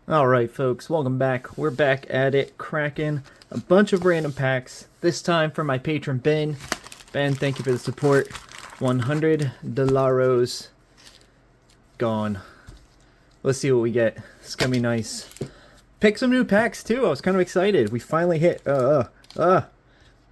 Alright folks, welcome back. We're back at it, cracking a bunch of random packs. This time for my patron Ben. Ben, thank you for the support. $100 gone. Let's see what we get. It's gonna be nice. Pick some new packs too. I was kind of excited. We finally hit we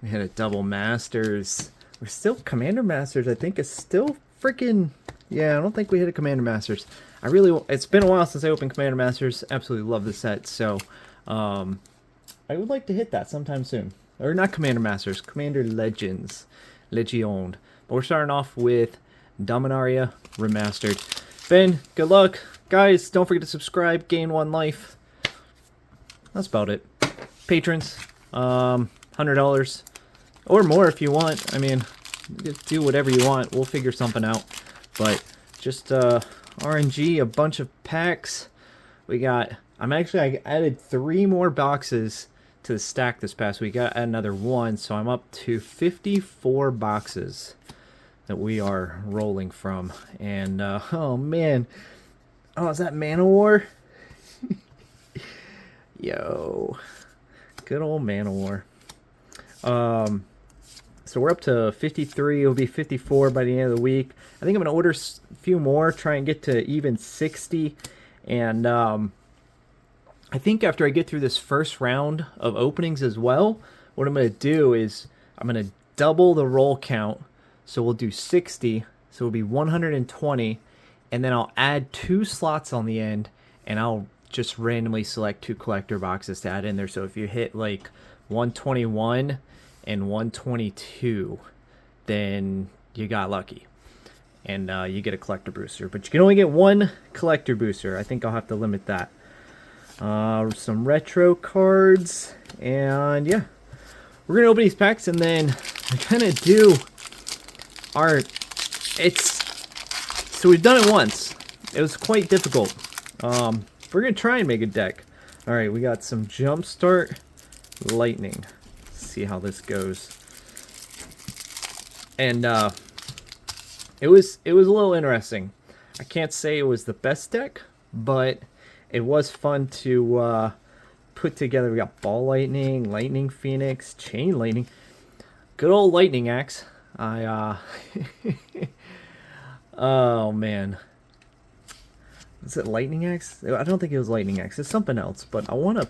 hit a double masters. We're still Commander Masters, I think is still freaking, yeah, I don't think we hit a Commander Masters. It's been a while since I opened Commander Masters. Absolutely love the set, so I would like to hit that sometime soon. Or not Commander Masters, Commander Legends. Legion. But we're starting off with Dominaria Remastered. Ben, good luck. Guys, don't forget to subscribe, gain 1 life. That's about it. Patrons, $100. Or more if you want. I mean, do whatever you want. We'll figure something out. But just RNG, a bunch of packs. We got, I added 3 more boxes to the stack this past week. I added another 1, so I'm up to 54 boxes that we are rolling from. And, oh man. Oh, is that Mana War? Yo. Good old Mana War. So we're up to 53. It'll be 54 by the end of the week. I think I'm going to order a few more, try and get to even 60. And I think after I get through this first round of openings as well, what I'm going to do is I'm going to double the roll count. So we'll do 60. So it'll be 120. And then I'll add 2 slots on the end. And I'll just randomly select 2 collector boxes to add in there. So if you hit like 121 and 122, then you got lucky. And you get a collector booster. But you can only get 1 collector booster. I think I'll have to limit that. Some retro cards. And yeah. We're going to open these packs and then we're going to do our... So we've done it once. It was quite difficult. We're going to try and make a deck. Alright, we got some Jumpstart Lightning. Let's see how this goes. And it was a little interesting. I can't say it was the best deck, but it was fun to put together. We got Ball Lightning, Lightning Phoenix, Chain Lightning. Good old Lightning Axe. Oh man. Is it Lightning Axe? I don't think it was Lightning Axe. It's something else, but I want to...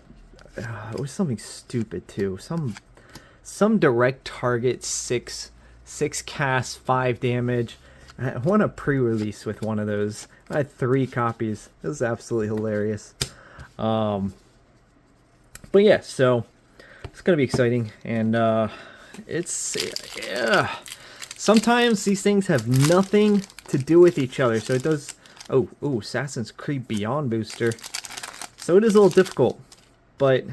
it was something stupid too. Some direct target 6 cast 5 damage. I want a pre-release with one of those. I had 3 copies. It was absolutely hilarious. But yeah, so it's gonna be exciting, and sometimes these things have nothing to do with each other. So it does. Oh, Assassin's Creed Beyond booster. So it is a little difficult, but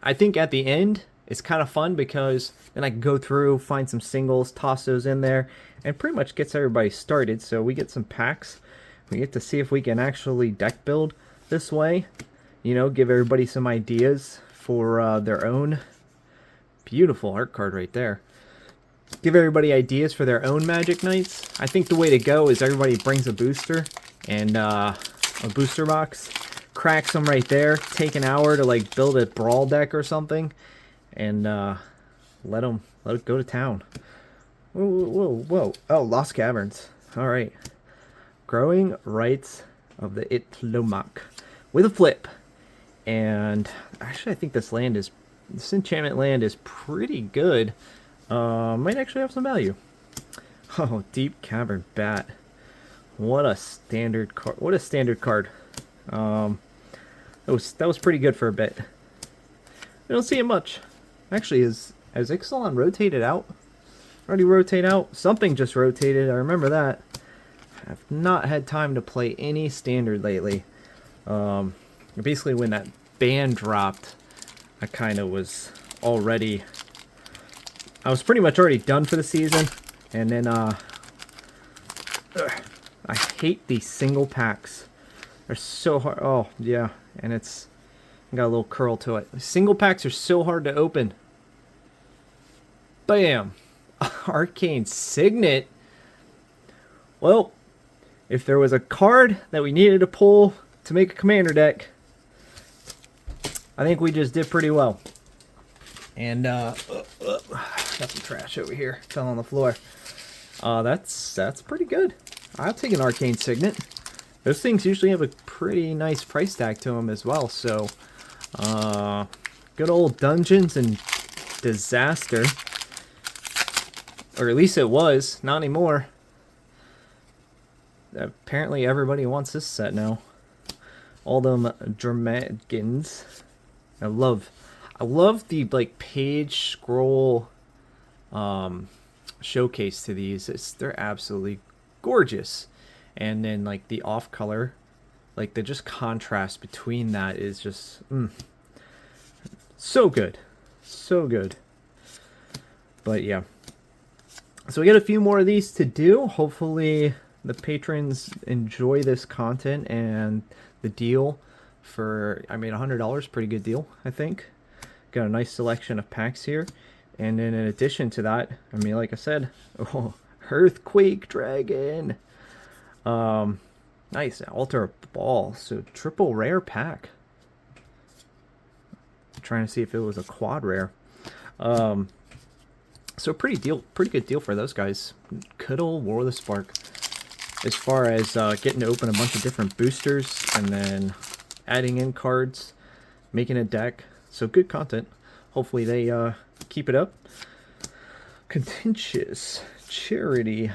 I think at the end it's kind of fun because then I can go through, find some singles, toss those in there, and pretty much gets everybody started. So we get some packs. We get to see if we can actually deck build this way. You know, give everybody some ideas for their own. Beautiful art card right there. Give everybody ideas for their own Magic Nights. I think the way to go is everybody brings a booster and a booster box, cracks them right there, take an hour to like build a brawl deck or something, and let it go to town. Whoa. Oh, Lost Caverns. All right. Growing Rights of the Itlimoc with a flip. And actually I think this enchantment land is pretty good. Might actually have some value. Oh, Deep Cavern Bat. What a standard card. What a standard card. That was pretty good for a bit. I don't see it much. Actually, has Ixalan rotated out? Already rotate out? Something just rotated, I remember that. I've not had time to play any standard lately. Basically when that ban dropped, I kind of was already... I was pretty much already done for the season, and then I hate these single packs. They're so hard. Oh yeah, and it's got a little curl to it. Single packs are so hard to open. Bam, Arcane Signet. Well, if there was a card that we needed to pull to make a commander deck, I think we just did pretty well. And got some trash over here, fell on the floor. That's pretty good. I'll take an Arcane Signet. Those things usually have a pretty nice price tag to them as well. So, good old Dungeons and Disaster, or at least it was. Not anymore. Apparently, everybody wants this set now. All them Dragons. I love the like page scroll showcase to these. They're absolutely gorgeous. And then like the off color, like the just contrast between that is just so good. So good. But yeah. So we got a few more of these to do. Hopefully the patrons enjoy this content and the deal for, I mean, $100, pretty good deal, I think. Got a nice selection of packs here. And then in addition to that, I mean, like I said, oh, Earthquake Dragon. Nice, Altar Ball. So triple rare pack. I'm trying to see if it was a quad rare. So pretty good deal for those guys. Good old War of the Spark. As far as getting to open a bunch of different boosters and then adding in cards, making a deck. So good content. Hopefully they keep it up. Contentious Charity.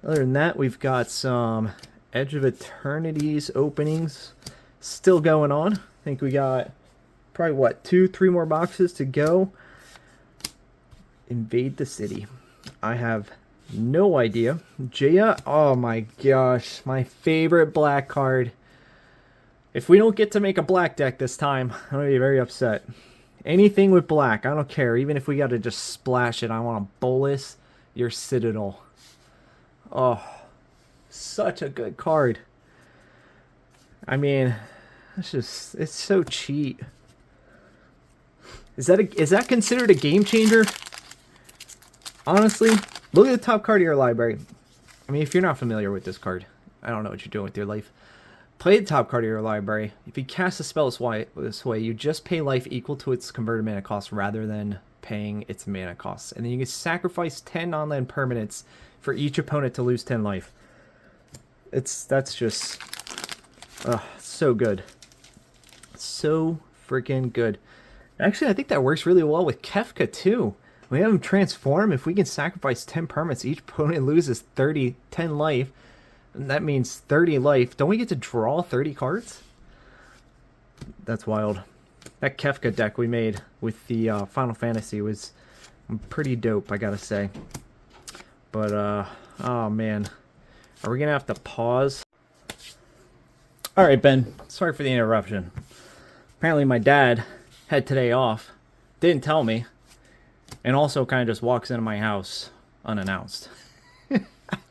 Other than that, we've got some Edge of Eternity's openings still going on. I think we got probably, what, 2-3 more boxes to go. Invade the City. I have no idea. Jaya, oh my gosh, my favorite black card. If we don't get to make a black deck this time, I'm going to be very upset. Anything with black, I don't care. Even if we got to just splash it, I want to Bolus your Citadel. Oh, such a good card. I mean, it's so cheap. Is that considered a game changer? Honestly, look at the top card of your library. I mean, if you're not familiar with this card, I don't know what you're doing with your life. Play the top card of your library. If you cast a spell this way, you just pay life equal to its converted mana cost rather than paying its mana costs. And then you can sacrifice 10 on-land permanents for each opponent to lose 10 life. That's just so good. So freaking good. Actually, I think that works really well with Kefka too. We have him transform. If we can sacrifice 10 permanents, each opponent loses 10 life. And that means 30 life. Don't we get to draw 30 cards? That's wild. That Kefka deck we made with the Final Fantasy was pretty dope, I gotta say. But, oh man. Are we gonna have to pause? Alright, Ben. Sorry for the interruption. Apparently my dad had today off. Didn't tell me. And also kind of just walks into my house unannounced.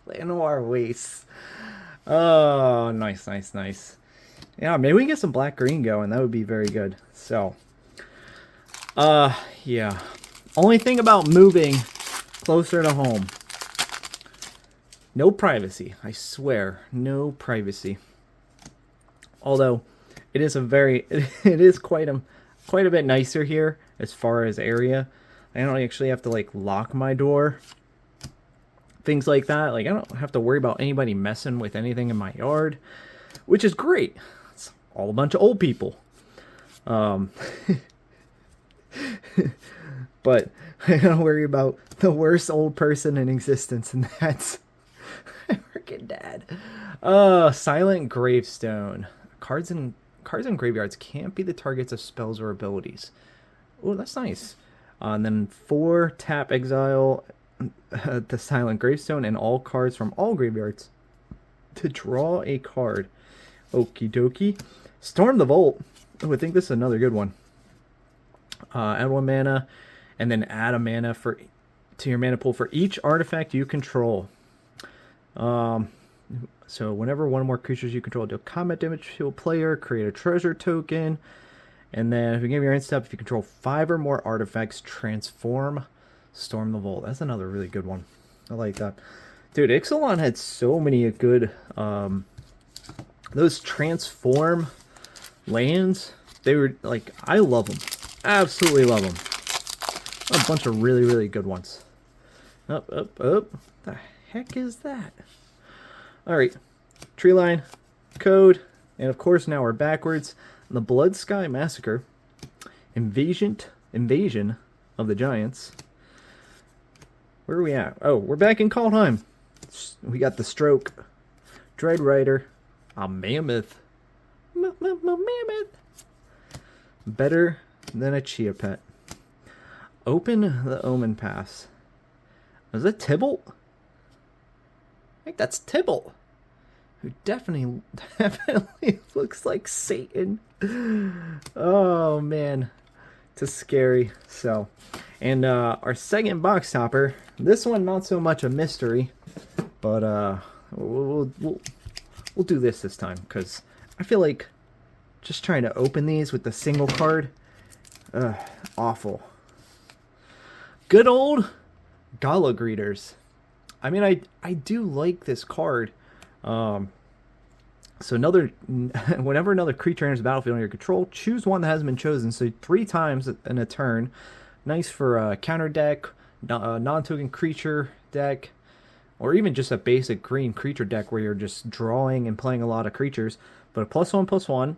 Lenoir Waste. Oh, nice, nice, nice. Yeah, maybe we can get some black-green going. That would be very good. So, yeah. Only thing about moving closer to home. No privacy. I swear. No privacy. Although, it is quite a bit nicer here as far as area. I don't actually have to, like, lock my door. Things like that. Like, I don't have to worry about anybody messing with anything in my yard, which is great. It's all a bunch of old people. But I gotta worry about the worst old person in existence, and that's my freaking dad. Silent Gravestone. Cards in graveyards can't be the targets of spells or abilities. Oh, that's nice. And then 4 tap exile the Silent Gravestone and all cards from all graveyards to draw a card. Okie dokie. Storm the Vault. Oh, I think this is another good one. Add 1 mana and then add a mana to your mana pool for each artifact you control. So whenever one or more creatures you control deal combat damage to a player, create a treasure token. And then if you give your end step, if you control 5 or more artifacts, transform Storm the Vault. That's another really good one. I like that. Dude, Ixalan had so many good those transform lands, they were like, I love them. Absolutely love them. A bunch of really, really good ones. Up, up, up. The heck is that? Alright. Tree line, code, and of course now we're backwards. The Blood Sky Massacre. Invasion of the Giants. Where are we at? Oh, we're back in Kaldheim. We got the Stroke. Dread Rider. A Mammoth. Mammoth. Better than a Chia Pet. Open the Omen Pass. Is that Tybalt? I think that's Tybalt. Who definitely looks like Satan. Oh, man. It's scary. So, and our second box topper. This one, not so much a mystery. But we'll do this time. Because I feel like just trying to open these with the single card. Awful. Good old Gala Greeters. I mean, I do like this card. So whenever another creature enters the battlefield under your control, choose one that hasn't been chosen. So 3 times in a turn. Nice for counter deck, non-token creature deck, or even just a basic green creature deck where you're just drawing and playing a lot of creatures. But a +1/+1,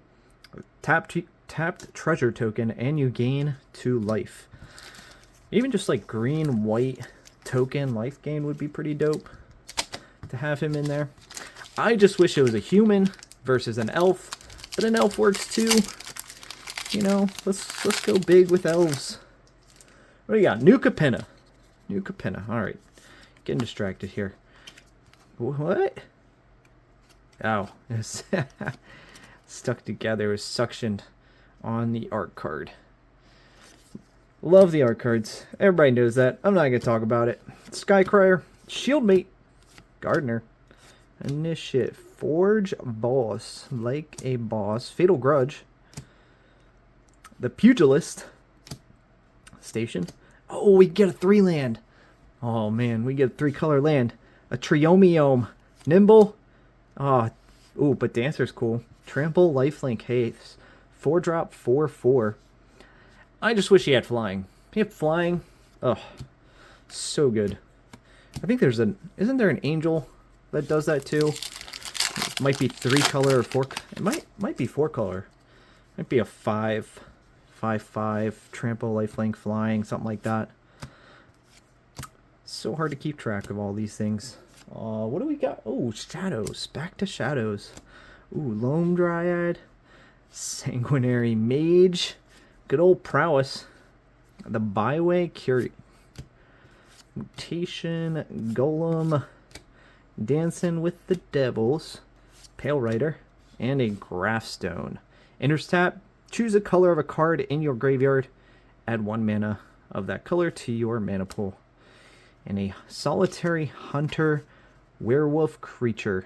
tapped treasure token, and you gain 2 life. Even just like green, white token life gain would be pretty dope to have him in there. I just wish it was a human versus an elf, but an elf works too. You know, let's go big with elves. What do you got? New Capenna. New Capenna. All right, getting distracted here. What? Oh, it's stuck together. It was suctioned on the art card. Love the art cards. Everybody knows that. I'm not going to talk about it. Skycrier, Shieldmate, Gardener, Initiate, Forge Boss, like a boss, Fatal Grudge, the Pugilist, Station. Oh, we get a 3-land. Oh man, we get a 3-color land. A Triomiome, Nimble. Oh, ooh, but Dancer's cool. Trample, Lifelink, Haste, 4-drop, 4/4. I just wish he had flying. He had flying. Oh, so good. I think there's isn't there an angel that does that too? It might be 3-color or 4. It might be 4-color. Might be a 5/5 trample, lifelink, flying, something like that. So hard to keep track of all these things. What do we got? Oh, shadows. Back to shadows. Ooh, Loam Dryad, Sanguinary Mage. Good old prowess. The Byway Curie. Mutation, Golem, Dancing with the Devils, Pale Rider, and a Graphstone. Enters tap. Choose a color of a card in your graveyard. Add 1 mana of that color to your mana pool. And a Solitary Hunter Werewolf creature.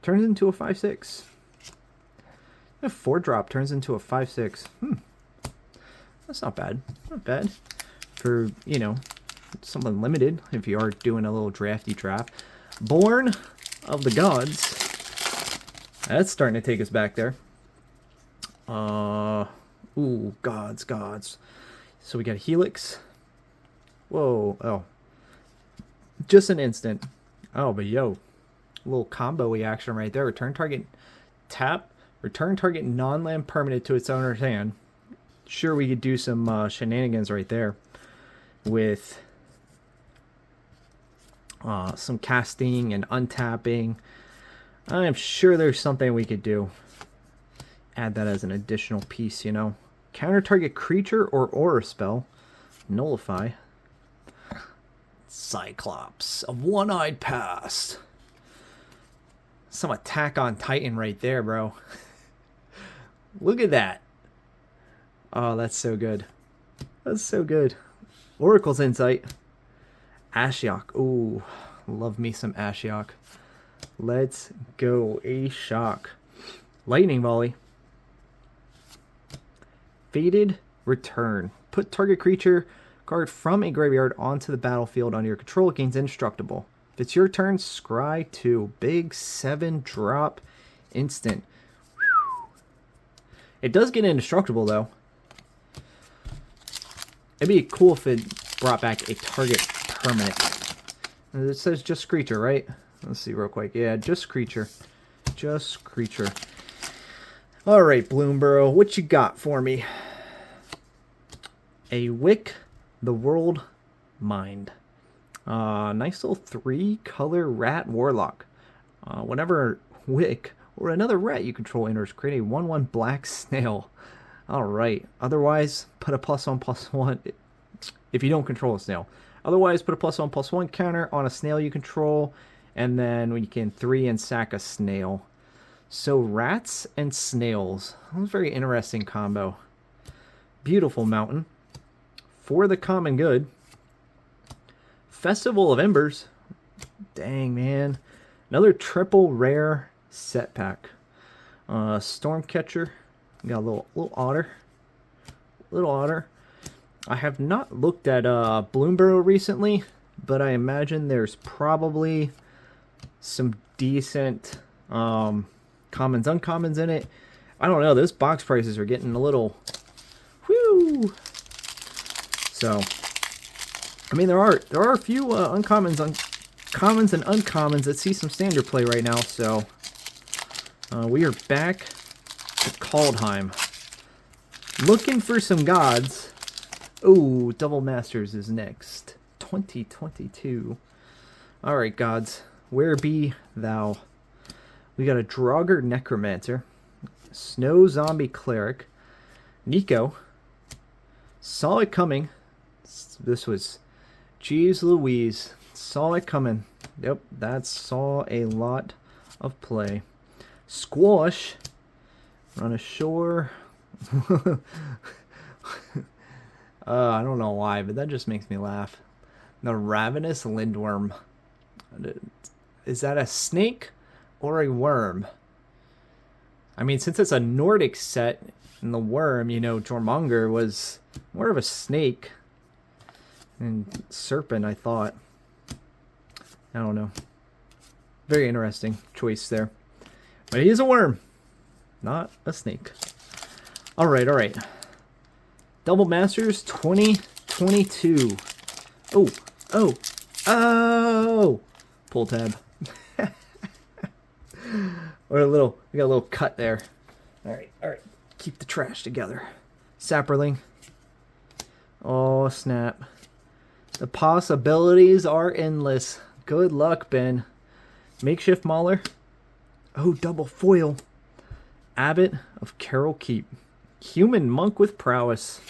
Turns into a 5/6. A 4-drop turns into a 5/6. That's not bad. Not bad. For, you know, something limited, if you are doing a little drafty draft. Born of the Gods. That's starting to take us back there. Ooh, gods. So we got Helix. Whoa, oh. Just an instant. Oh, but yo. A little combo-y action right there. Return target tap. Return target non-land permanent to its owner's hand. Sure, we could do some shenanigans right there. With some casting and untapping. I'm sure there's something we could do. Add that as an additional piece, you know. Counter target creature or aura spell. Nullify. Cyclops, a one-eyed past. Some Attack on Titan right there, bro. Look at that. Oh, that's so good. That's so good. Oracle's Insight. Ashiok. Ooh, love me some Ashiok. Let's go. A shock. Lightning Volley. Fated Return. Put target creature card from a graveyard onto the battlefield under your control. It gains indestructible. If it's your turn, scry 2. Big 7-drop instant. Whew. It does get indestructible, though. It'd be cool if it brought back a target permanent. It says just creature, right? Let's see real quick. Yeah, just creature. Just creature. Alright, Bloomborough, what you got for me? A Wick the World Mind. Nice little 3-color rat warlock. Whenever Wick or another rat you control enters, create a 1/1 black snail. Alright. Otherwise, put a +1/+1 if you don't control a snail. Otherwise, put a +1/+1 counter on a snail you control, and then when you can 3 and sack a snail. So rats and snails. That was a very interesting combo. Beautiful mountain. For the common good. Festival of Embers. Dang, man. Another triple rare set pack. Stormcatcher. Got a little otter. Little otter. I have not looked at Bloomborough recently, but I imagine there's probably some decent commons, uncommons in it. I don't know. Those box prices are getting a little... Whew! So, I mean, there are a few uncommons, commons and uncommons that see some standard play right now. So, we are back to Kaldheim. Looking for some gods. Oh, Double Masters is next. 2022. Alright, gods. Where be thou? We got a Draugr Necromancer. Snow Zombie Cleric. Nico. Saw it coming. This was... Jeez Louise. Saw it coming. Yep, that saw a lot of play. Squash. Run ashore. I don't know why, but that just makes me laugh. The Ravenous Lindworm. Is that a snake or a worm? I mean, since it's a Nordic set, and the worm, you know, Jormungandr was more of a snake. And serpent, I thought. I don't know. Very interesting choice there. But he is a worm, not a snake. Alright, alright. Double Masters 2022. Oh, oh, oh! Pull tab. We got a little cut there. Alright, alright. Keep the trash together. Sapperling. Oh, snap. The possibilities are endless. Good luck, Ben. Makeshift Mauler. Oh, double foil. Abbot of Carol Keep. Human Monk with Prowess.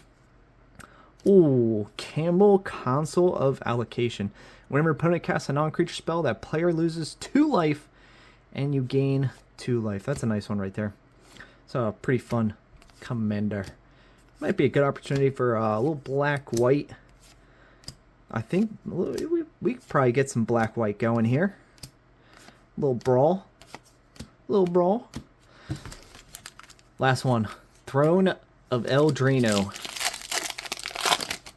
Ooh, Campbell Console of Allocation. Whenever opponent casts a non-creature spell, that player loses 2 life, and you gain 2 life. That's a nice one right there. So, a pretty fun commander. Might be a good opportunity for a little black-white. I think we could probably get some black-white going here. Little brawl. Little brawl. Last one. Throne of Eldraine.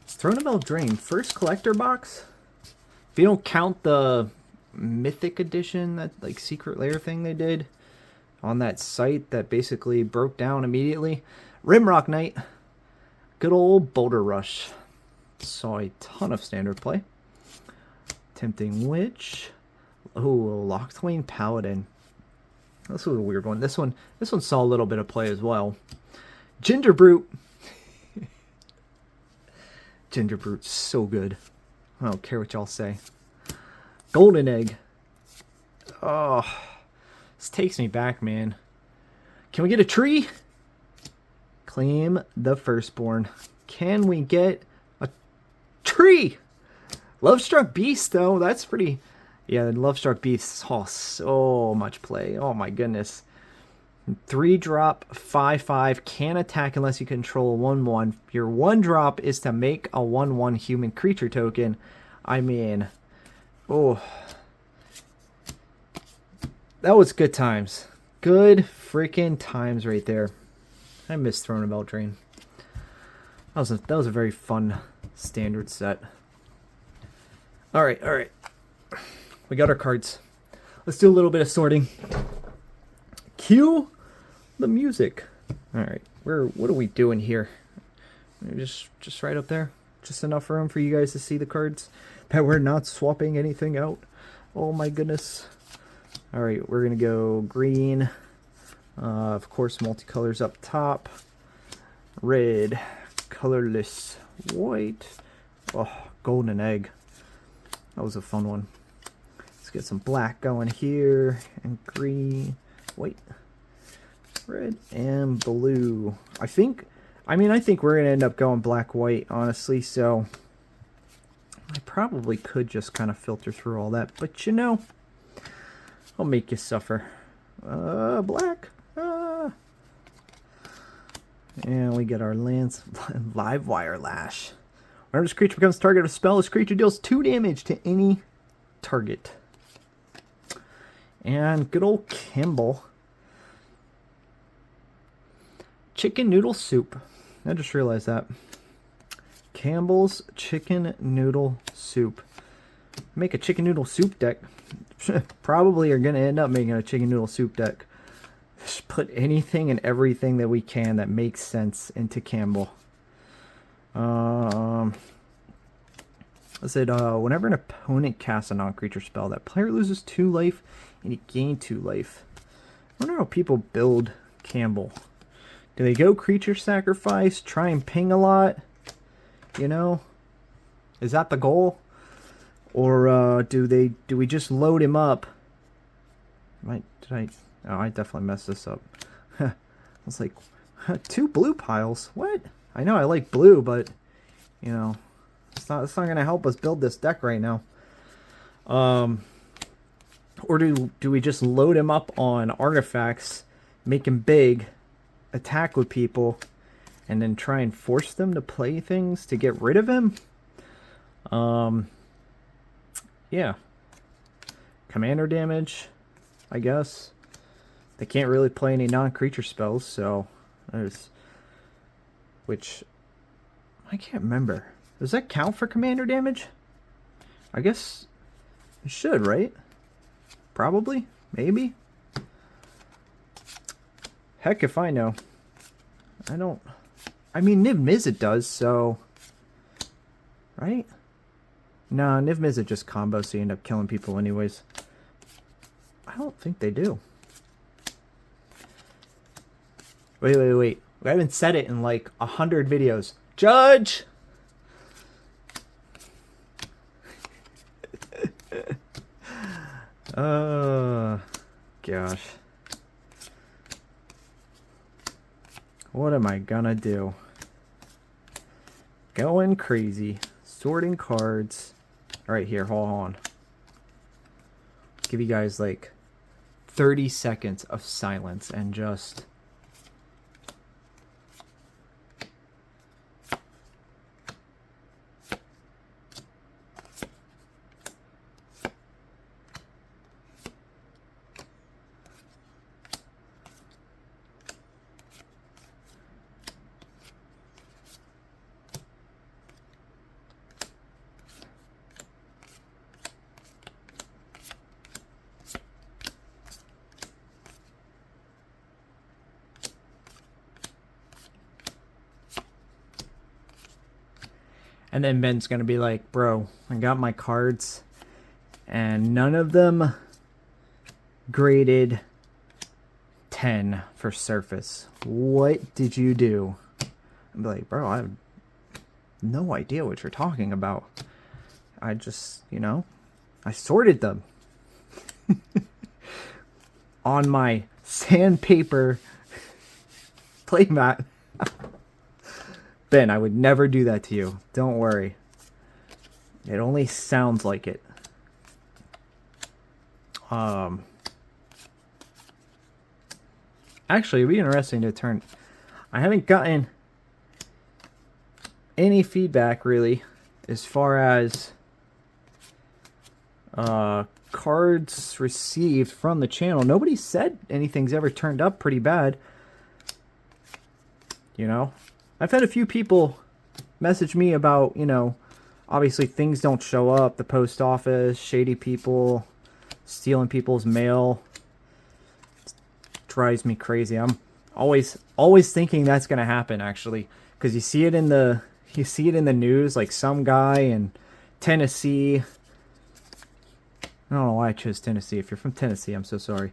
Throne of Eldraine. First collector box? If you don't count the Mythic Edition, that like secret lair thing they did on that site that basically broke down immediately. Rimrock Knight. Good old Boulder Rush. Saw a ton of standard play. Tempting Witch. Oh, Locthwain Paladin. This was a weird one. This one saw a little bit of play as well. Ginger Brute. Ginger Brute's so good. I don't care what y'all say. Golden Egg. Oh, this takes me back, man. Can we get a tree? Claim the Firstborn. Can we get a tree? Lovestruck Beast, though. That's pretty... Yeah, the Lovestruck Beast saw so much play. Oh, my goodness. 3-drop, 5/5, can't attack unless you control a 1/1. Your 1-drop is to make a 1/1 human creature token. I mean, oh. That was good times. Good freaking times right there. I miss Throne of Eldraine. That was a very fun standard set. Alright, alright. We got our cards. Let's do a little bit of sorting. Cue the music. Alright, what are we doing here? Just right up there. Just enough room for you guys to see the cards. That we're not swapping anything out. Oh my goodness. Alright, we're gonna go green. Of course, multicolors up top. Red. Colorless. White. Oh, golden egg. That was a fun one. Let's get some black going here. And green. White. Red. And blue. I think we're going to end up going black-white, honestly, so I probably could just kind of filter through all that, but you know, I'll make you suffer. Black. And we get our live wire lash. Whenever this creature becomes target of a spell, this creature deals 2 damage to any target. And good old Kimball. Chicken noodle soup. I just realized that. Campbell's chicken noodle soup. Make a chicken noodle soup deck. Probably are going to end up making a chicken noodle soup deck. Just put anything and everything that we can that makes sense into Campbell. Let's say whenever an opponent casts a non-creature spell, that player loses 2 life and you gain 2 life. I wonder how people build Campbell. Do they go creature sacrifice, try and ping a lot? You know? Is that the goal? Or do we just load him up? Oh, I definitely messed this up. I was like, 2 blue piles? What? I know I like blue, but you know, it's not gonna help us build this deck right now. Or do we just load him up on artifacts, make him big, attack with people, and then try and force them to play things to get rid of him? Yeah. Commander damage, I guess. They can't really play any non-creature spells, so there's... Which... I can't remember. Does that count for commander damage? I guess it should, right? Probably? Maybe? Heck if I know. I don't... I mean, Niv Mizzet does, so... Right? Nah, Niv Mizzet just combos, so you end up killing people anyways. I don't think they do. Wait. I haven't said it in like 100 videos. Judge! Gosh. What am I gonna do? Going crazy. Sorting cards. Alright, here, hold on. Give you guys like 30 seconds of silence and just... And then Ben's going to be like, bro, I got my cards and none of them graded 10 for surface. What did you do? I'd be like, bro, I have no idea what you're talking about. I just, you know, I sorted them on my sandpaper playmat. Ben, I would never do that to you. Don't worry. It only sounds like it. Actually, it'd be interesting to turn... I haven't gotten any feedback, really, as far as cards received from the channel. Nobody said anything's ever turned up pretty bad. You know? I've had a few people message me about, you know, obviously things don't show up, the post office, shady people, stealing people's mail. It drives me crazy. I'm Always thinking that's gonna happen actually, because you see it in the news, like some guy in Tennessee. I don't know why I chose Tennessee. If you're from Tennessee, I'm so sorry.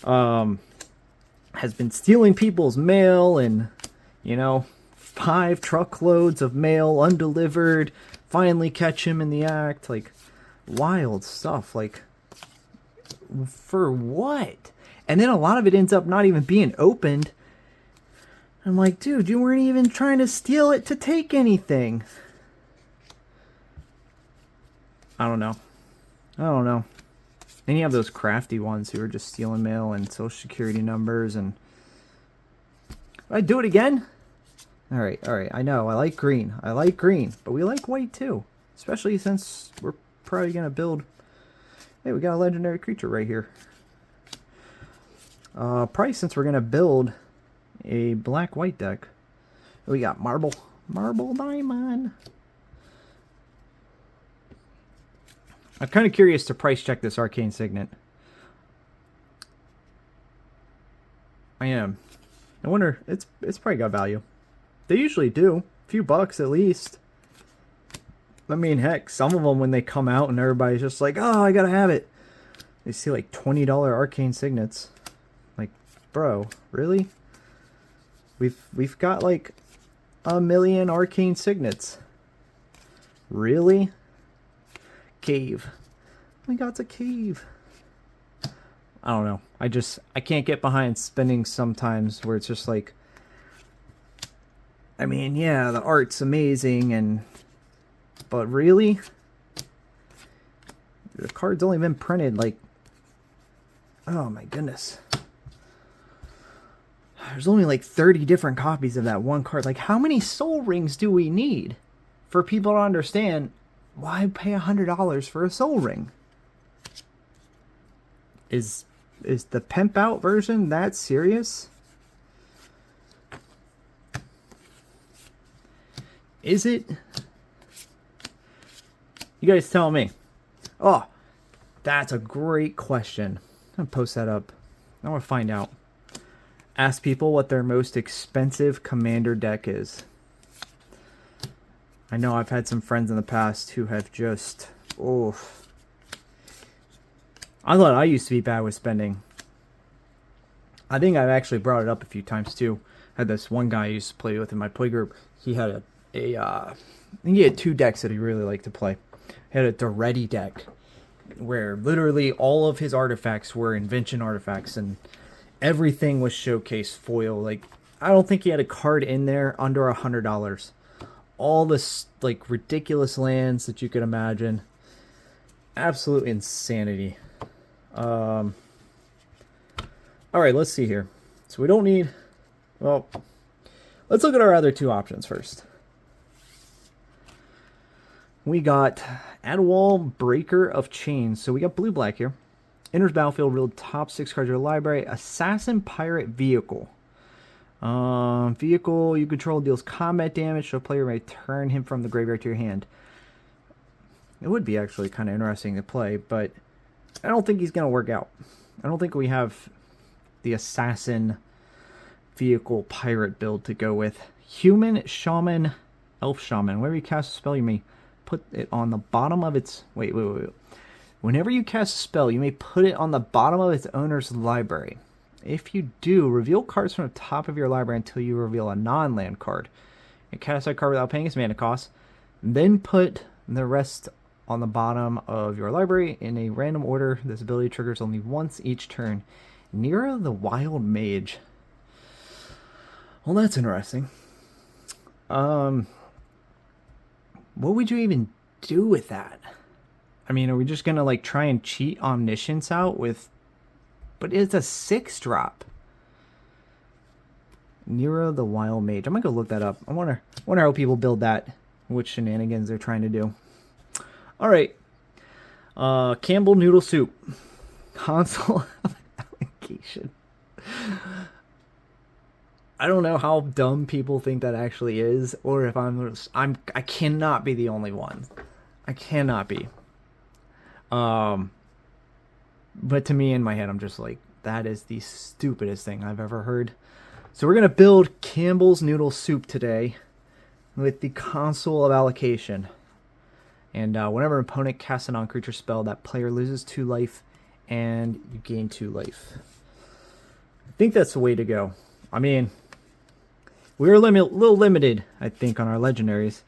Has been stealing people's mail, and 5 truckloads of mail undelivered. Finally catch him in the act. Like, wild stuff. Like, for what? And then a lot of it ends up not even being opened. I'm like, dude, you weren't even trying to steal it to take anything. I don't know. Then you have those crafty ones who are just stealing mail and social security numbers. And I do it again. All right. I know I like green, but we like white too, especially since we're probably gonna build. Hey, we got a legendary creature right here. Probably since we're gonna build a black-white deck. We got marble diamond. I'm kind of curious to price check this arcane signet. I am. I wonder, it's probably got value. They usually do. A few bucks at least. I mean, heck, some of them when they come out and everybody's just like, oh, I gotta have it. They see like $20 arcane signets. Like, bro, really? We've got like 1 million arcane signets. Really? Cave. We got a cave. I don't know. I can't get behind spending sometimes where it's just like, I mean, yeah, the art's amazing, but really? The card's only been printed like, oh my goodness. There's only like 30 different copies of that one card. Like, how many soul rings do we need for people to understand why pay $100 for a soul ring? Is the pimp out version that serious? Is it? You guys tell me. Oh, that's a great question. I'm gonna post that up. I want to find out. Ask people what their most expensive commander deck is. I know I've had some friends in the past who have just, oh. I thought I used to be bad with spending. I think I've actually brought it up a few times too. I had this one guy I used to play with in my play group. He had I think he had 2 decks that he really liked to play. He had a Doretti deck where literally all of his artifacts were invention artifacts and everything was showcase foil. Like, I don't think he had a card in there under $100. All this like ridiculous lands that you could imagine. Absolute insanity. All right, let's see here. So we don't need. Well, let's look at our other 2 options first. We got Adwall, Breaker of Chains. So we got blue-black here. Enters battlefield, reveal top 6 cards of your library. Assassin Pirate Vehicle. Vehicle you control deals combat damage, so a player may turn him from the graveyard to your hand. It would be actually kind of interesting to play, but I don't think he's going to work out. I don't think we have the Assassin Vehicle Pirate build to go with. Human, Shaman, Elf Shaman. Whenever you cast a spell, you may put it on the bottom of its... Wait. Whenever you cast a spell, you may put it on the bottom of its owner's library. If you do, reveal cards from the top of your library until you reveal a non-land card. And cast that card without paying its mana cost. Then put the rest on the bottom of your library in a random order. This ability triggers only once each turn. Nero the Wild Mage. Well, that's interesting. What would you even do with that? I mean, are we just gonna like try and cheat Omniscience out with... But it's a 6-drop. Nero the Wild Mage. I'm gonna go look that up. I wonder how people build that. What shenanigans they're trying to do. All right. Campbell Noodle Soup. Console allocation. I don't know how dumb people think that actually is, or if I cannot be the only one. I cannot be. But to me, in my head, I'm just like, that is the stupidest thing I've ever heard. So we're going to build Campbell's Noodle Soup today with the Console of Allocation. And whenever an opponent casts a non-creature spell, that player loses 2 life and you gain 2 life. I think that's the way to go. I mean, we're a little limited, I think, on our legendaries.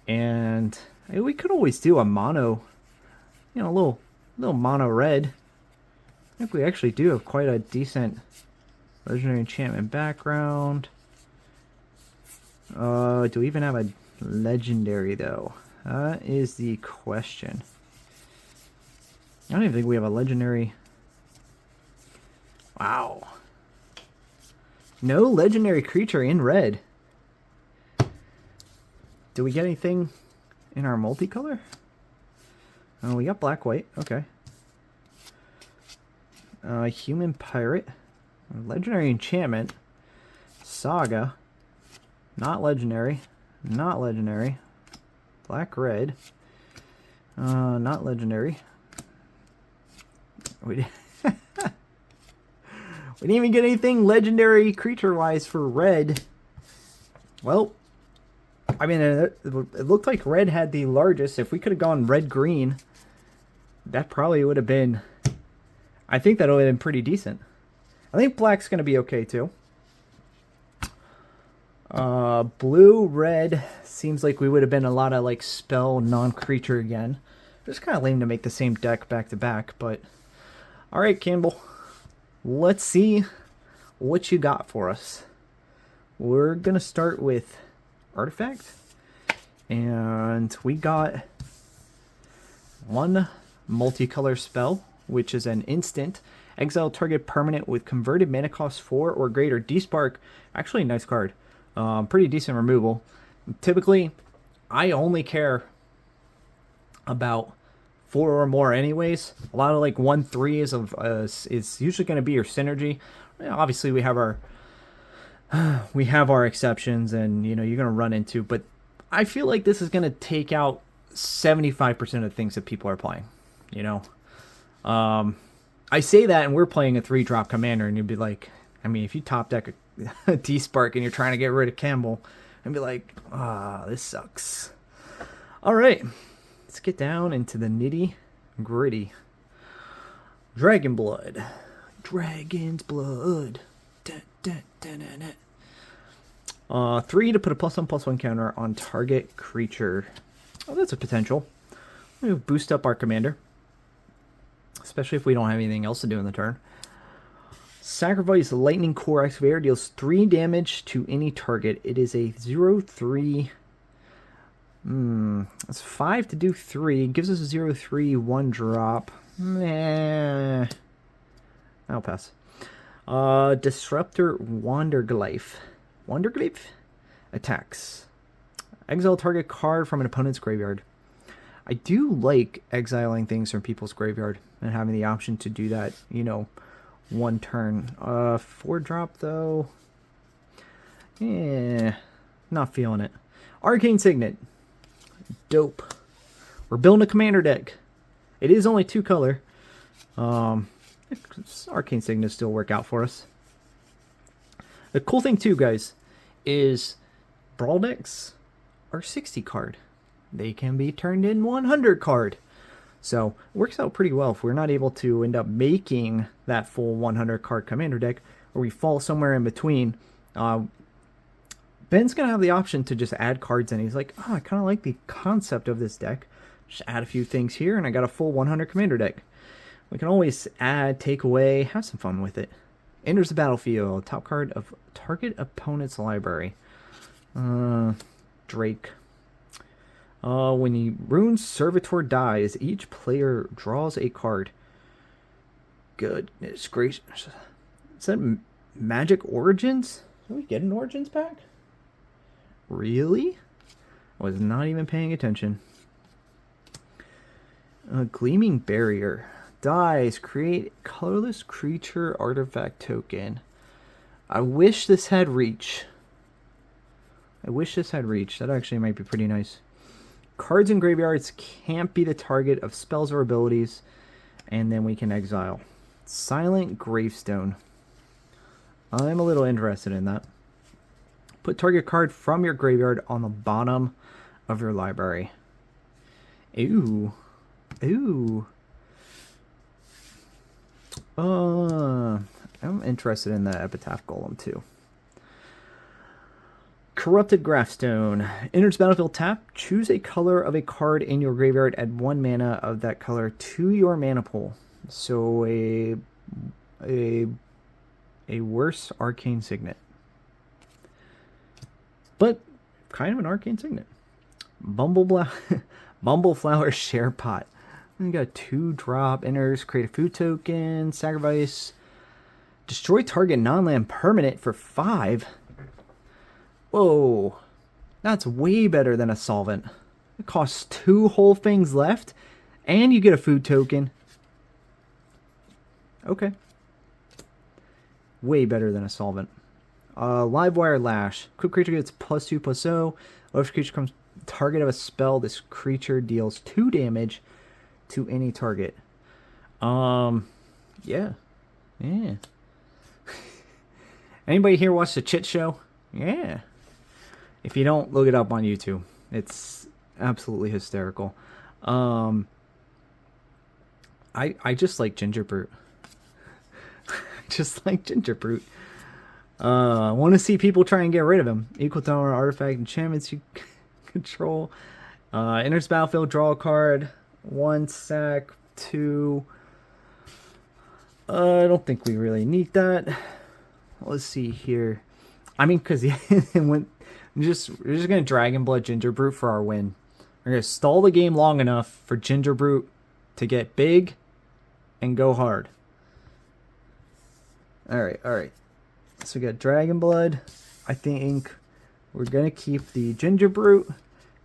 And we could always do a mono, you know, a little mono red. I think we actually do have quite a decent legendary enchantment background. Do we even have a legendary, though? That is the question. I don't even think we have a legendary. Wow. No legendary creature in red. Do we get anything in our multicolor? Oh, we got black, white. Okay. Human pirate. Legendary enchantment. Saga. Not legendary. Not legendary. Black, red. Not legendary. We didn't even get anything legendary creature-wise for red. Well, I mean, it looked like red had the largest. If we could have gone red-green, that probably would have been... I think that would have been pretty decent. I think black's going to be okay, too. Blue, red, seems like we would have been a lot of, like, spell non-creature again. It's kind of lame to make the same deck back-to-back, but... Alright, Campbell. Let's see what you got for us. We're going to start with Artifact. And we got one multicolor spell, which is an instant. Exile target permanent with converted mana cost 4 or greater. Despark, actually a nice card. Pretty decent removal. Typically, I only care about 4 or more anyways. A lot of like 1/3 is usually going to be your synergy. Obviously, we have our exceptions, and you know you're going to run into. But I feel like this is going to take out 75% of the things that people are playing. You know, I say that, and we're playing a 3-drop commander, and you'd be like, I mean, if you top deck a Despark and you're trying to get rid of Campbell, and be like, this sucks. All right. Let's get down into the nitty-gritty. Dragon Blood. Dragon's Blood. Dun, dun, dun, dun, dun. 3 to put a +1/+1 counter on target creature. Oh, that's a potential. We'll boost up our commander. Especially if we don't have anything else to do in the turn. Sacrifice Lightning Core Excavator. Deals 3 damage to any target. It is a 0/3... That's 5 to do 3. Gives us a 0/3 1-drop. Meh. I'll pass. Disruptor Wanderglyph. Wanderglyph? Attacks. Exile target card from an opponent's graveyard. I do like exiling things from people's graveyard and having the option to do that, you know, one turn. 4-drop though. Yeah. Not feeling it. Arcane Signet. Dope. We're building a commander deck. It is only 2 color. Arcane Signet still work out for us. The cool thing too, guys, is Brawl decks are 60 card. They can be turned in 100 card. So it works out pretty well if we're not able to end up making that full 100 card commander deck, or we fall somewhere in between. Ben's going to have the option to just add cards in. He's like, oh, I kind of like the concept of this deck. Just add a few things here, and I got a full 100 commander deck. We can always add, take away, have some fun with it. Enters the battlefield. Top card of target opponent's library. Drake. When the Rune Servitor dies, each player draws a card. Goodness gracious. Is that Magic Origins? Did we get an Origins pack? Really? I was not even paying attention. Gleaming Barrier. Dies. Create colorless creature artifact token. I wish this had reach. That actually might be pretty nice. Cards in graveyards can't be the target of spells or abilities. And then we can exile. Silent Gravestone. I'm a little interested in that. Put target card from your graveyard on the bottom of your library. Ooh. Ooh. I'm interested in the Epitaph Golem too. Corrupted Graphstone. Enters battlefield tap. Choose a color of a card in your graveyard. Add 1 mana of that color to your mana pool. So a worse Arcane Signet. But kind of an Arcane Signet. Bumbleflower Share Pot. We got 2-drop. Enters. Create a food token. Sacrifice. Destroy target non-land permanent for 5. Whoa. That's way better than a solvent. It costs 2 whole things left. And you get a food token. Okay. Way better than a solvent. Livewire Lash. Quick creature gets +2/+0. If creature becomes target of a spell, this creature deals 2 damage to any target. Yeah. Yeah. Anybody here watch the Chit Show? Yeah. If you don't, look it up on YouTube. It's absolutely hysterical. I just like Ginger Brute. Just like Ginger Brute. I want to see people try and get rid of him. Equal to artifact enchantments you control. Enters battlefield, draw a card. 1 sack, 2. I don't think we really need that. Let's see here. I mean, because we're just going to Dragon Blood Ginger Brute for our win. We're going to stall the game long enough for Ginger Brute to get big and go hard. Alright, alright. So we got Dragon Blood. I think we're going to keep the Ginger Brute.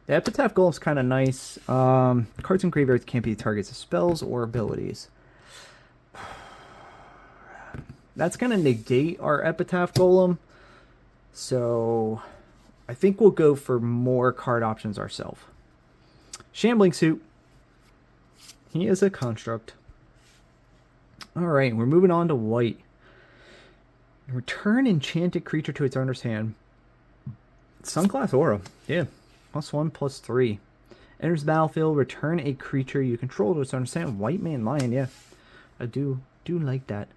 The Epitaph Golem's kind of nice. Cards and graveyards can't be targets of spells or abilities. That's going to negate our Epitaph Golem. So I think we'll go for more card options ourselves. Shambling Suit. He is a construct. Alright, we're moving on to white. Return enchanted creature to its owner's hand. Sunglass Aura. Yeah. +1/+3. Enters battlefield. Return a creature you control to its owner's hand. White Man Lion. Yeah. I do like that.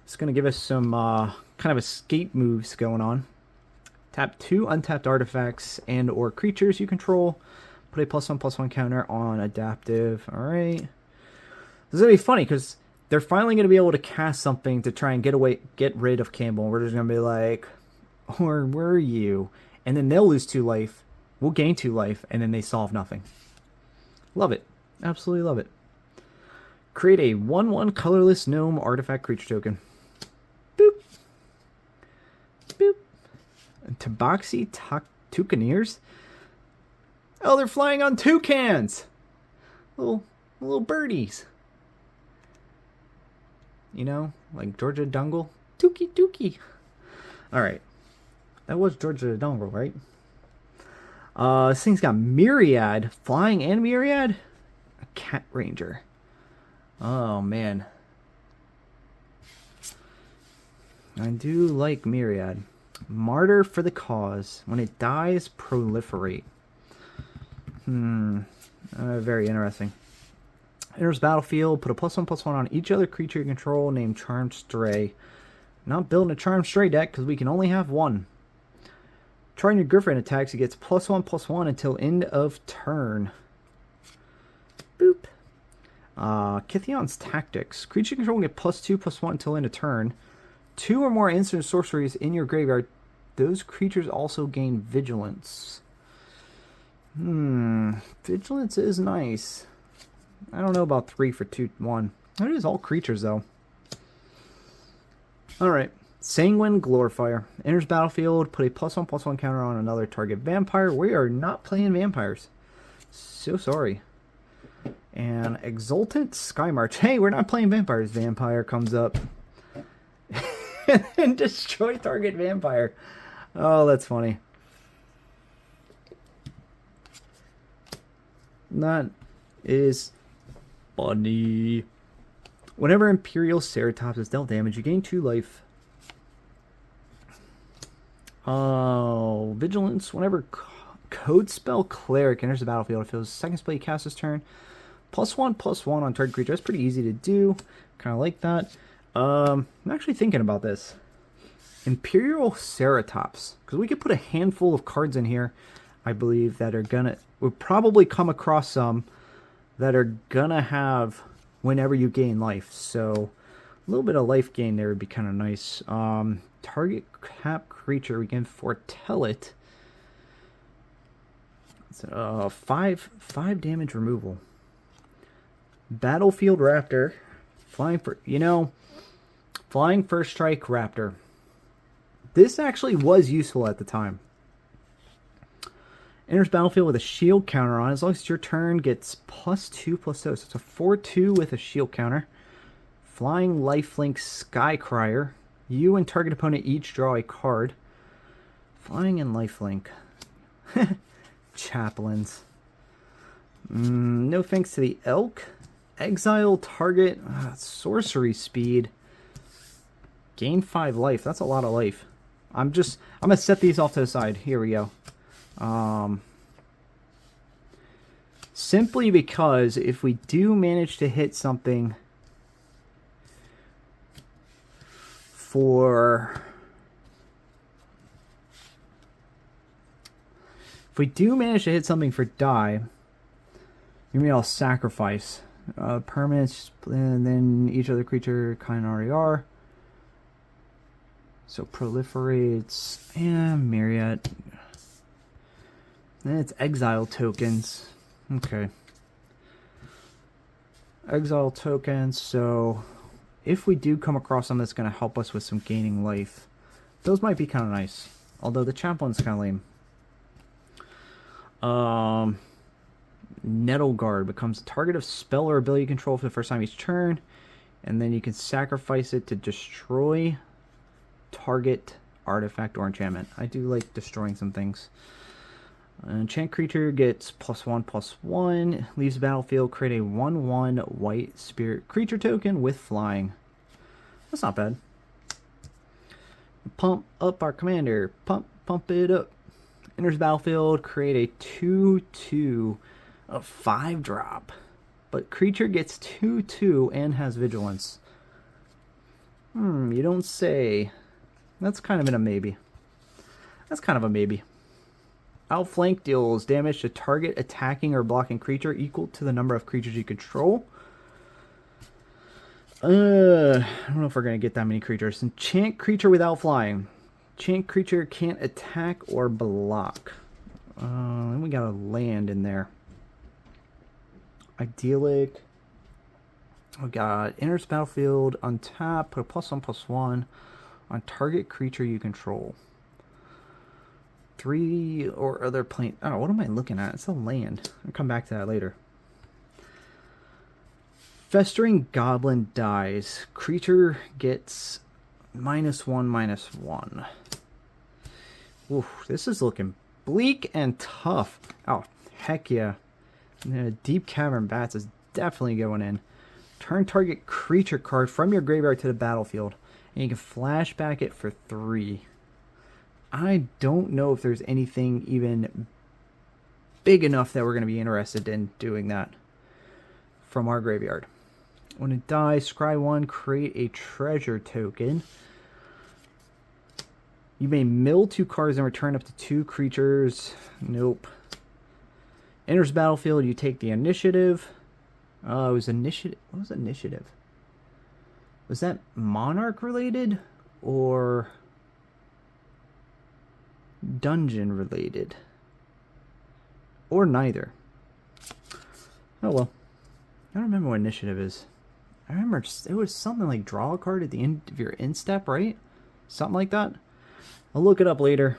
It's going to give us some kind of escape moves going on. Tap 2 untapped artifacts and or creatures you control. Put a +1/+1 counter on adaptive. Alright. This is going to be funny because they're finally going to be able to cast something to try and get rid of Campbell. We're just going to be like, where were you? And then they'll lose 2 life. We'll gain 2 life, and then they solve nothing. Love it. Absolutely love it. Create a 1/1 colorless gnome artifact creature token. Boop. Boop. And Tabaxi Toucaneers? Oh, they're flying on toucans! Little birdies. You know, like Georgia Dungle. Dookie dookie. Alright. That was Georgia Dungle, right? This thing's got Myriad. Flying and Myriad? A Cat Ranger. Oh, man. I do like Myriad. Martyr for the cause. When it dies, proliferate. Very interesting. Enters battlefield, put a +1/+1 on each other creature you control named Charmed Stray. Not building a Charmed Stray deck because we can only have 1. Trying your Griffin attacks, he gets +1/+1 until end of turn. Boop. Kythion's Tactics. Creature you control will get +2/+1 until end of turn. 2 or more instant sorceries in your graveyard. Those creatures also gain Vigilance. Vigilance is nice. I don't know about 3 for 2/1. That is all creatures, though. Alright. Sanguine Glorifier. Enters battlefield. Put a +1/+1 counter on another target vampire. We are not playing vampires. So sorry. And Exultant Skymarch. Hey, we're not playing vampires. Vampire comes up. And destroy target vampire. Oh, that's funny. That is funny. Whenever Imperial Ceratops is dealt damage, you gain 2 life. Oh, Vigilance. Whenever Code Spell Cleric enters the battlefield, if it was second spell you cast this turn, +1/+1 on target creature. That's pretty easy to do. Kind of like that. I'm actually thinking about this. Imperial Ceratops. Because we could put a handful of cards in here, I believe, that are gonna... We'll probably come across some that are gonna have whenever you gain life. So a little bit of life gain there would be kind of nice. Target cap creature, we can foretell it. It's 5 damage removal. Battlefield Raptor. Flying First Strike Raptor. This actually was useful at the time. Enters battlefield with a shield counter on. As long as it's your turn, gets +2/+0. So it's a 4/2 with a shield counter. Flying Lifelink Skycrier. You and target opponent each draw a card. Flying and Lifelink. Chaplains. No thanks to the Elk. Exile target. Sorcery speed. Gain 5 life. That's a lot of life. I'm gonna set these off to the side. Here we go. Simply because if we do manage to hit something for... If we do manage to hit something for die, maybe I'll sacrifice. Permanents, and then each other creature kind of RER. So proliferates, and Myriad. Then it's exile tokens. Okay. Exile tokens, so if we do come across something that's going to help us with some gaining life, those might be kind of nice. Although the chaplain's kind of lame. Nettle Guard becomes a target of spell or ability control for the first time each turn, and then you can sacrifice it to destroy target artifact or enchantment. I do like destroying some things. An enchant creature gets +1/+1, leaves the battlefield, create a 1/1 white spirit creature token with flying. That's not bad. Pump up our commander. Pump it up. Enters battlefield, create a 2/2 of 5-drop. But creature gets 2/2 and has vigilance. You don't say. That's kind of a maybe. Outflank deals damage to target attacking or blocking creature equal to the number of creatures you control. I don't know if we're going to get that many creatures. Enchant creature without flying. Enchant creature can't attack or block. Then we got a land in there. Idyllic. We got enters battlefield, untap, put a +1/+1 on target creature you control. 3 or other plane. Oh, what am I looking at? It's a land. I'll come back to that later. Festering Goblin dies. Creature gets -1/-1. Oof, this is looking bleak and tough. Oh, heck yeah. Deep Cavern Bats is definitely going in. Turn target creature card from your graveyard to the battlefield, and you can flashback it for 3. I don't know if there's anything even big enough that we're going to be interested in doing that from our graveyard. When it dies, scry 1, create a treasure token. You may mill 2 cards and return up to 2 creatures. Nope. Enters battlefield, you take the initiative. It was initiative. What was initiative? Was that Monarch related or dungeon related? Or neither. Oh well. I don't remember what initiative is. I remember it was something like draw a card at the end of your instep, right? Something like that. I'll look it up later.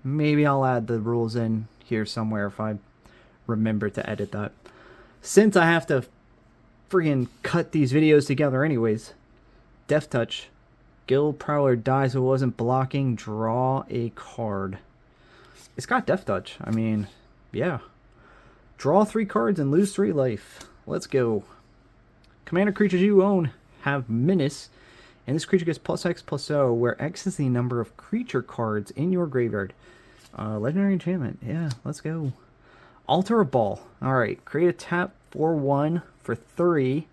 Maybe I'll add the rules in here somewhere if I remember to edit that. Since I have to friggin' cut these videos together anyways. Death Touch. Guild Prowler dies but wasn't blocking. Draw a card. It's got Death Touch. I mean, yeah. Draw 3 cards and lose 3 life. Let's go. Commander creatures you own have Menace. And this creature gets +X+O, where X is the number of creature cards in your graveyard. Legendary enchantment. Yeah, let's go. Alter a ball. Alright, create a tap 4/1 for 3.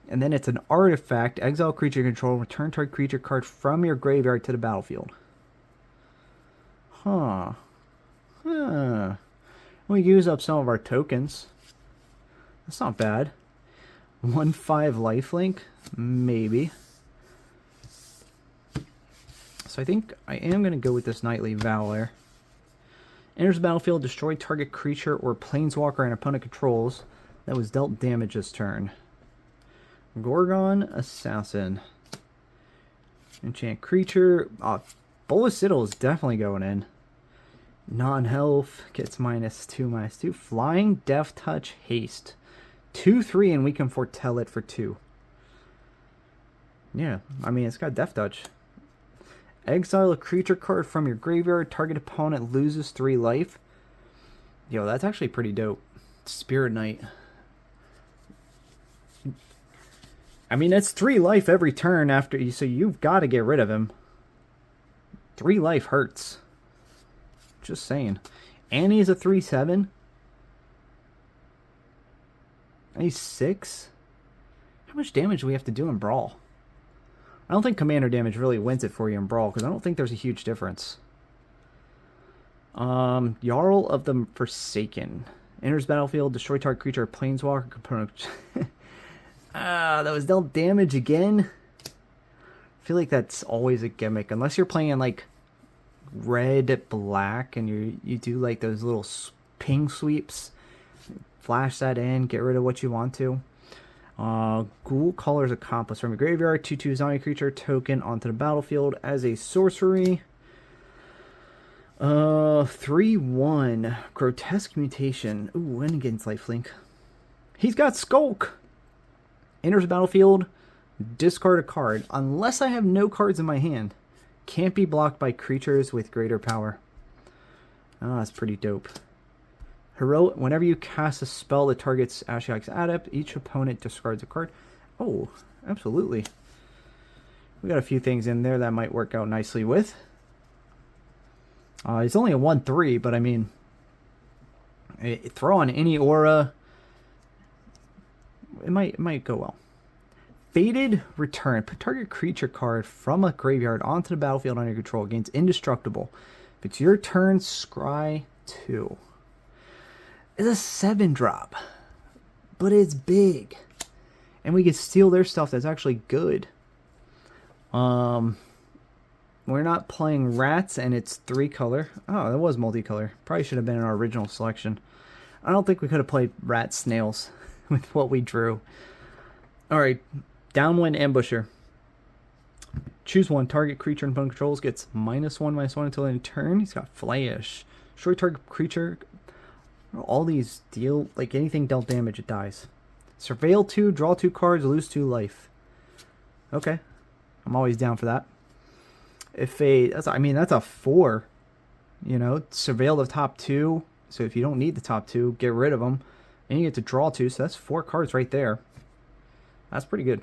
And then it's an artifact. Exile creature control. Return target creature card from your graveyard to the battlefield. Huh. We use up some of our tokens. That's not bad. 1/5 lifelink? Maybe. So I think I am going to go with this Knightly Valor. Enters the battlefield, destroy target creature or planeswalker and opponent controls that was dealt damage this turn. Gorgon Assassin. Enchant creature. Bolusittle is definitely going in. Non-health gets -2/-2. Flying, Death Touch, Haste. 2/3 and we can foretell it for 2. Yeah, I mean, it's got Death Touch. Exile a creature card from your graveyard. Target opponent loses 3 life. Yo, that's actually pretty dope. Spirit Knight. I mean, that's 3 life every turn after you, so you've got to get rid of him. 3 life hurts. Just saying. And he's a 3/7. He's 6. How much damage do we have to do in Brawl? I don't think commander damage really wins it for you in Brawl, because I don't think there's a huge difference. Jarl of the Forsaken. Enters battlefield, destroy target creature or planeswalker component. That was dealt damage again. I feel like that's always a gimmick. Unless you're playing like red, black, and you do like those little ping sweeps. Flash that in, get rid of what you want to. Ghoul Caller's Accomplice from your graveyard. 2/2 zombie creature token onto the battlefield as a sorcery. 3/1 Grotesque Mutation. Ooh, win against lifelink. He's got Skulk. Enters the battlefield. Discard a card. Unless I have no cards in my hand. Can't be blocked by creatures with greater power. Oh, that's pretty dope. Heroic, whenever you cast a spell that targets Ashiok's Adept, each opponent discards a card. Oh, absolutely. We got a few things in there that might work out nicely with. It's only a 1/3, but I mean, throw on any aura. It might go well. Fated Return. Put target creature card from a graveyard onto the battlefield under your control. Gains indestructible. If it's your turn, scry 2. It's a 7-drop, but it's big, and we can steal their stuff that's actually good. We're not playing rats, and it's 3 color. Oh, that was multicolor. Probably should have been in our original selection. I don't think we could have played rat snails with what we drew. Alright, Downwind Ambusher. Choose one. Target creature and opponent controls gets -1/-1 until end of turn. He's got Flash. Destroy target creature. All these deal, like anything dealt damage, it dies. Surveil 2, draw 2 cards, lose 2 life. Okay. I'm always down for that. If that's a 4. You know, surveil the top 2. So if you don't need the top 2, get rid of them. And you get to draw 2, so that's 4 cards right there. That's pretty good.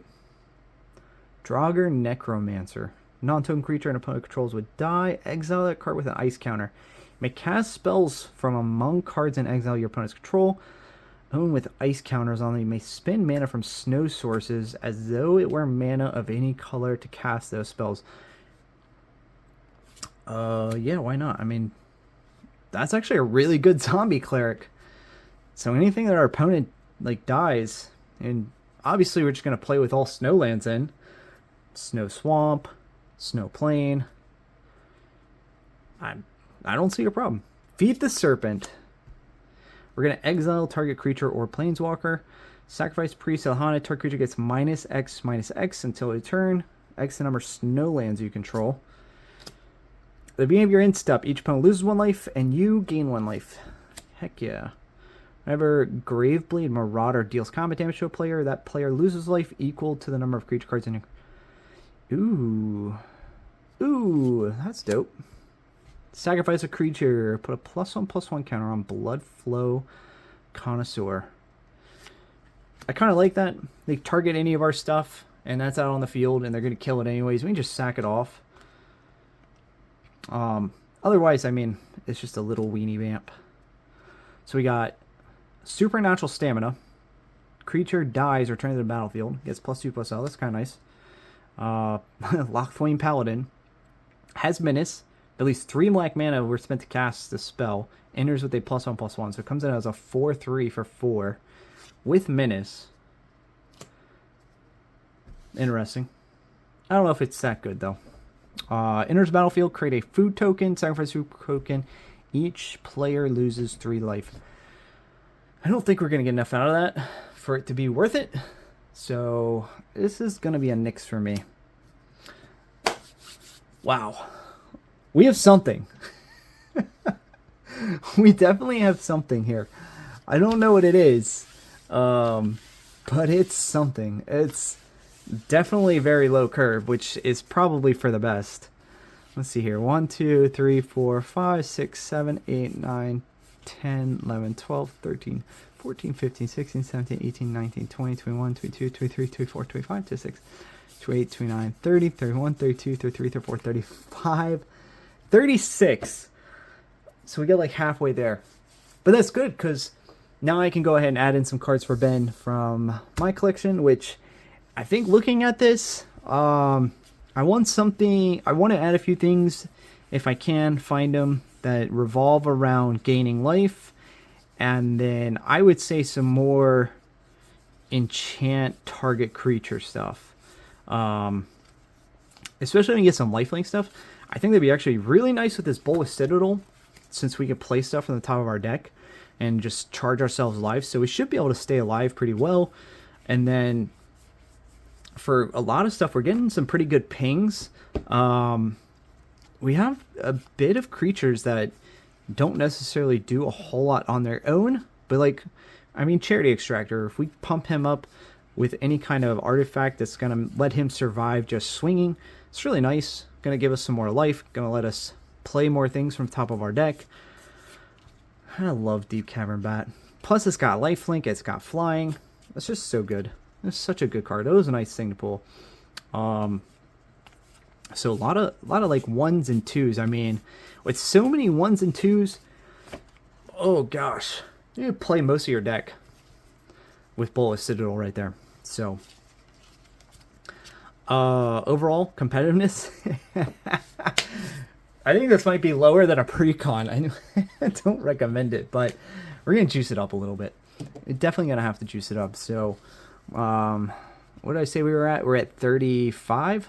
Draugr Necromancer. Non-token creature and opponent controls would die. Exile that card with an ice counter. You may cast spells from among cards in exile your opponent's control. Own with ice counters on them. You may spend mana from snow sources as though it were mana of any color to cast those spells. Yeah, why not? I mean, that's actually a really good zombie cleric. So anything that our opponent like dies, and obviously we're just gonna play with all snowlands in. Snow Swamp, Snow Plain. I don't see a problem. Feed the Serpent. We're going to exile target creature or planeswalker. Sacrifice Priest Elhana. Target creature gets -X/-X until a turn. X the number of snowlands you control. At the beginning of your end step, each opponent loses 1 life and you gain 1 life. Heck yeah. Whenever Graveblade Marauder deals combat damage to a player, that player loses life equal to the number of creature cards in your... Ooh, that's dope. Sacrifice a creature. Put a +1/+1 counter on Blood Flow Connoisseur. I kind of like that. They target any of our stuff, and that's out on the field, and they're going to kill it anyways. We can just sack it off. Otherwise, I mean, it's just a little weenie vamp. So we got supernatural stamina. Creature dies, return to the battlefield. Gets +2/+L. That's kind of nice. Lockflame Paladin. Has Menace. At least 3 black mana were spent to cast the spell. Enters with a +1/+1. So it comes in as a 4/3 for 4. With Menace. Interesting. I don't know if it's that good, though. Enters battlefield, create a food token, sacrifice food token. Each player loses 3 life. I don't think we're going to get enough out of that for it to be worth it. So this is going to be a nix for me. Wow. We have something. We definitely have something here. I don't know what it is, but it's something. It's definitely very low curve, which is probably for the best. Let's see here. 1, 2, 3, 4, 5, 6, 7, 8, 9, 10, 11, 12, 13, 14, 15, 16, 17, 18, 19, 20, 21, 22, 23, 24, 25, 26, 28, 29, 30, 31, 32, 33, 34, 35, 36. So we get like halfway there. But that's good, because now I can go ahead and add in some cards for Ben from my collection, which I think looking at this, I want to add a few things, if I can find them, that revolve around gaining life. And then I would say some more enchant target creature stuff. Especially when you get some lifelink stuff. I think that'd be actually really nice with this Bolas Citadel, since we can play stuff from the top of our deck and just charge ourselves life. So we should be able to stay alive pretty well. And then for a lot of stuff, we're getting some pretty good pings. We have a bit of creatures that don't necessarily do a whole lot on their own, but like, I mean, Charity Extractor, if we pump him up with any kind of artifact that's going to let him survive just swinging, it's really nice. Going to give us some more life, going to let us play more things from the top of our deck. I love Deep Cavern Bat. Plus, it's got lifelink, it's got flying. It's just so good. It's such a good card. That was a nice thing to pull. So a lot of like 1s and 2s. I mean, with so many 1s and 2s, oh gosh, you play most of your deck with Bolas Citadel right there. So overall competitiveness, I think this might be lower than a precon. I don't recommend it, but we're gonna juice it up a little bit. We're definitely gonna have to juice it up. So what did I say we were at? We're at 35,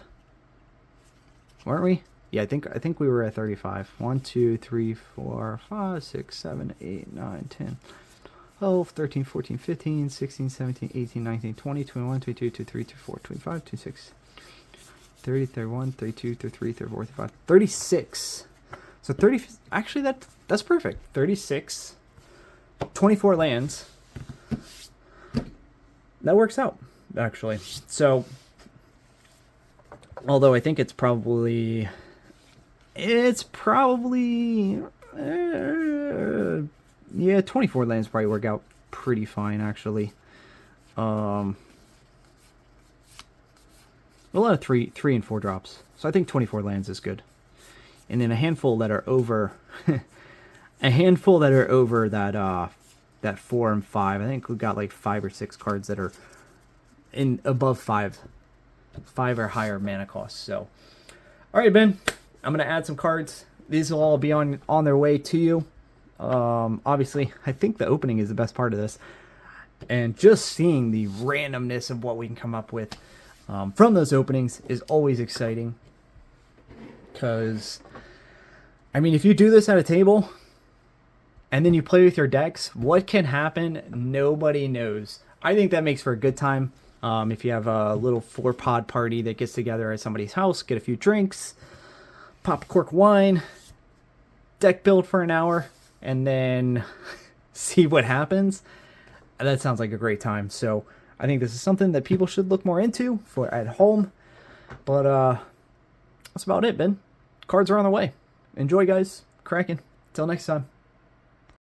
weren't we? Yeah, I think we were at 35. 1, 2, 3, 4, 5, 6, 7, 8, 9, 10, 12, 13, 14, 15, 16, 17, 18, 19, 20, 21, 22, 23, 24, 25, 26, 30, 31, 32, 33, 34, 35, 36. So 30, actually that's perfect. 36, 24 lands. That works out, actually. So, although I think it's probably, yeah, 24 lands probably work out pretty fine, actually. A lot of 3 and 4 drops. So I think 24 lands is good. And then a handful that are over, that 4 and 5. I think we got like 5 or 6 cards that are in above 5 or higher mana costs. So, all right, Ben, I'm gonna add some cards. These will all be on their way to you. Obviously, I think the opening is the best part of this, and just seeing the randomness of what we can come up with from those openings is always exciting. Because, I mean, if you do this at a table and then you play with your decks, what can happen? Nobody knows. I think that makes for a good time. If you have a little 4-pod party that gets together at somebody's house, get a few drinks, pop a cork wine, deck build for an hour, and then see what happens. That sounds like a great time. So I think this is something that people should look more into for at home. But that's about it, Ben. Cards are on the way. Enjoy, guys. Kraken. Till next time.